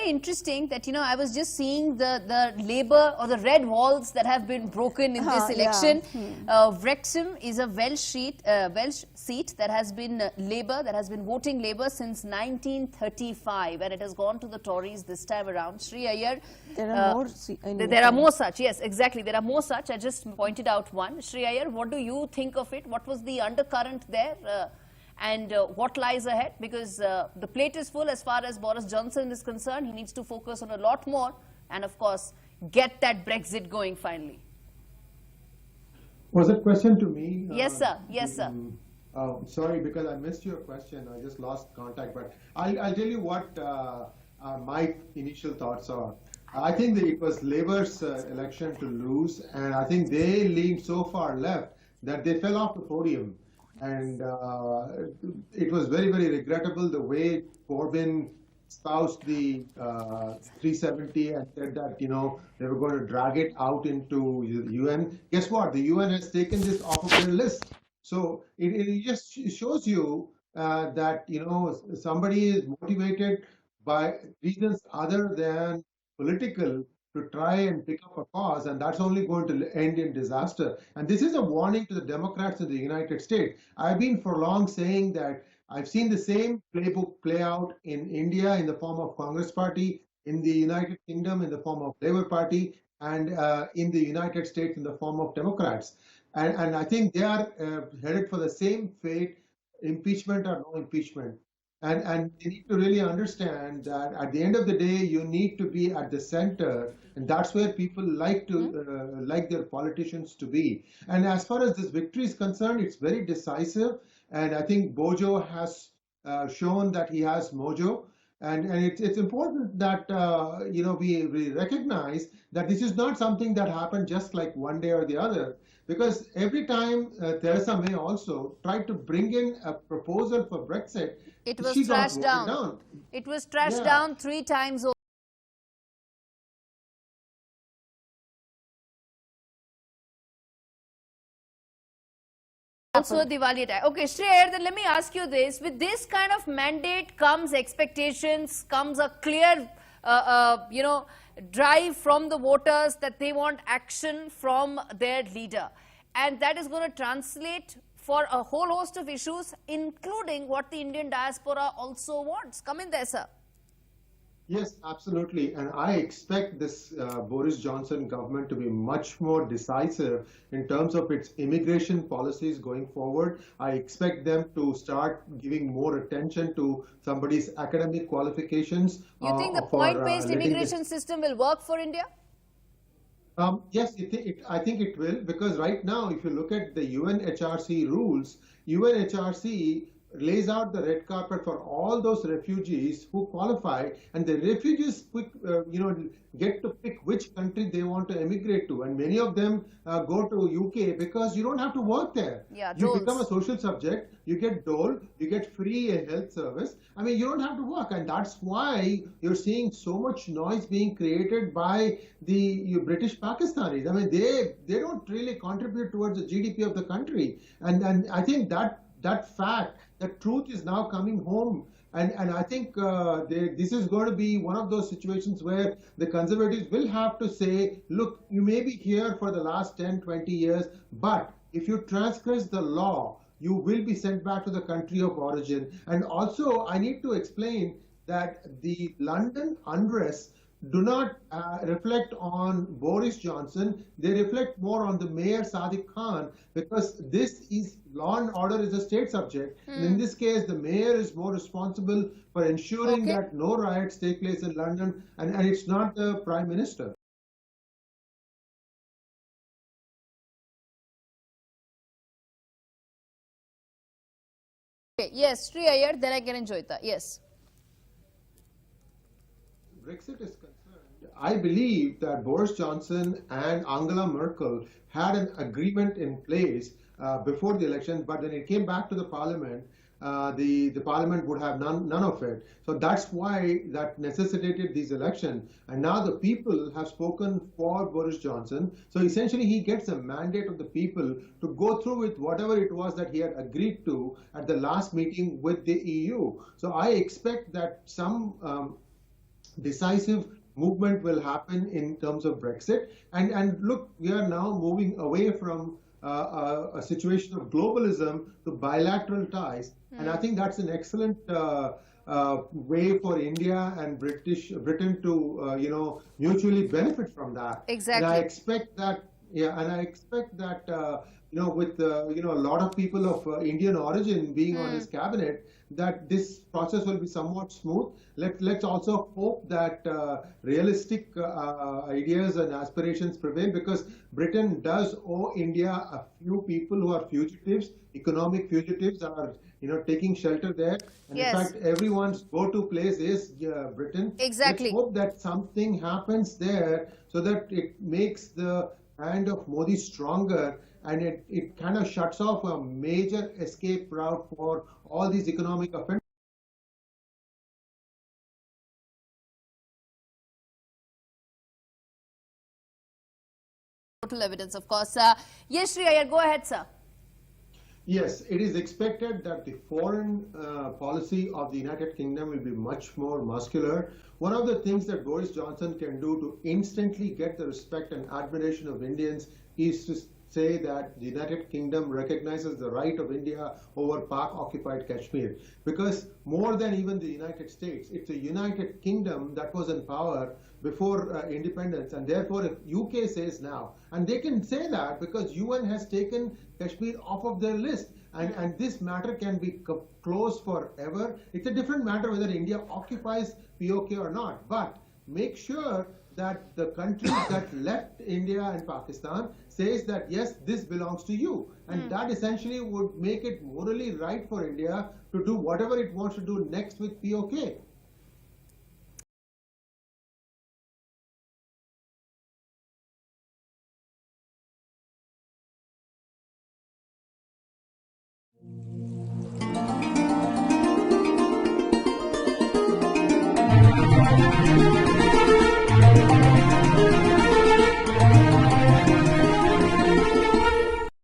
very interesting that, you know, I was just seeing the Labour or the red walls that have been broken in this election. Wrexham is a Welsh seat that has been Labour, that has been voting Labour since 1935, and it has gone to the Tories this time around. Sree Iyer, there are more such. Yes, exactly. There are more such. I just pointed out one. Sree Iyer, what do you think of it? What was the undercurrent there? And what lies ahead? Because the plate is full as far as Boris Johnson is concerned. He needs to focus on a lot more and, of course, get that Brexit going finally. Was it a question to me? Yes, sir. Yes, sir. Sorry, because I missed your question. I just lost contact. But I'll tell you what my initial thoughts are. I think that it was Labour's election to lose, and I think they leaned so far left that they fell off the podium. And it was very, very regrettable the way Corbyn espoused the 370 and said that, you know, they were going to drag it out into the UN. Guess what? The UN has taken this off of their list. So it just shows you that, you know, somebody is motivated by reasons other than political to try and pick up a cause, and that's only going to end in disaster. And this is a warning to the Democrats in the United States. I've been for long saying that I've seen the same playbook play out in India in the form of Congress Party, in the United Kingdom in the form of Labour Party, and in the United States in the form of Democrats. And I think they are headed for the same fate, impeachment or no impeachment. And you need to really understand that at the end of the day, you need to be at the center, and that's where people like to like their politicians to be. And as far as this victory is concerned, it's very decisive, and I think Bojo has shown that he has mojo. And it's important that you know, we recognize that this is not something that happened just like one day or the other. Because every time Theresa May also tried to bring in a proposal for Brexit, it was trashed down. It was trashed down 3 times over. Also a Diwali attack. Okay, Sree Iyer, then let me ask you this. With this kind of mandate comes expectations, comes a clear, you know, drive from the voters that they want action from their leader. And that is going to translate for a whole host of issues, including what the Indian diaspora also wants. Come in there, sir. Yes, absolutely. And I expect this Boris Johnson government to be much more decisive in terms of its immigration policies going forward. I expect them to start giving more attention to somebody's academic qualifications. You think the point-based immigration system will work for India? Yes, I think it will, because right now, if you look at the UNHRC rules, UNHRC lays out the red carpet for all those refugees who qualify, and the refugees you know, get to pick which country they want to emigrate to, and many of them go to UK because you don't have to work there. Yeah, you become a social subject, you get dole, you get free health service. I mean, you don't have to work, and that's why you're seeing so much noise being created by the British Pakistanis. I mean, they don't really contribute towards the GDP of the country, and I think that fact, the truth is now coming home. And I think this is going to be one of those situations where the Conservatives will have to say, look, you may be here for the last 10, 20 years, but if you transgress the law, you will be sent back to the country of origin. And also, I need to explain that the London unrest do not reflect on Boris Johnson. They reflect more on the Mayor Sadiq Khan, because this is law and order is a state subject. And in this case, the mayor is more responsible for ensuring that no riots take place in London, and it's not the Prime Minister. Okay, yes, Sree Iyer, then I can enjoy that. Yes. Brexit is concerned, I believe that Boris Johnson and Angela Merkel had an agreement in place before the election, but when it came back to the parliament, the parliament would have none of it. So that's why that necessitated these elections. And now the people have spoken for Boris Johnson. So essentially he gets a mandate of the people to go through with whatever it was that he had agreed to at the last meeting with the EU. So I expect that some decisive movement will happen in terms of Brexit. And look, we are now moving away from a situation of globalism to bilateral ties. And I think that's an excellent way for India and Britain to, mutually benefit from that. Exactly. And I expect that, with, a lot of people of Indian origin being on his cabinet, that this process will be somewhat smooth. Let's also hope that realistic ideas and aspirations prevail, because Britain does owe India a few people who are fugitives, economic fugitives, are taking shelter there. And Yes. in fact, everyone's go-to place is Britain. Exactly. Let's hope that something happens there so that it makes the hand of Modi stronger, and it kind of shuts off a major escape route for all these economic offenders. Total evidence, of course. Yes, Sree Iyer, go ahead, sir. Yes, it is expected that the foreign policy of the United Kingdom will be much more muscular. One of the things that Boris Johnson can do to instantly get the respect and admiration of Indians is to say that the United Kingdom recognizes the right of India over Pak-occupied Kashmir. Because more than even the United States, it's a United Kingdom that was in power before independence. And therefore, if UK says now, and they can say that because UN has taken Kashmir off of their list, and this matter can be closed forever. It's a different matter whether India occupies POK or not. But make sure that the countries that left India and Pakistan says that, yes, this belongs to you. And that essentially would make it morally right for India to do whatever it wants to do next with POK.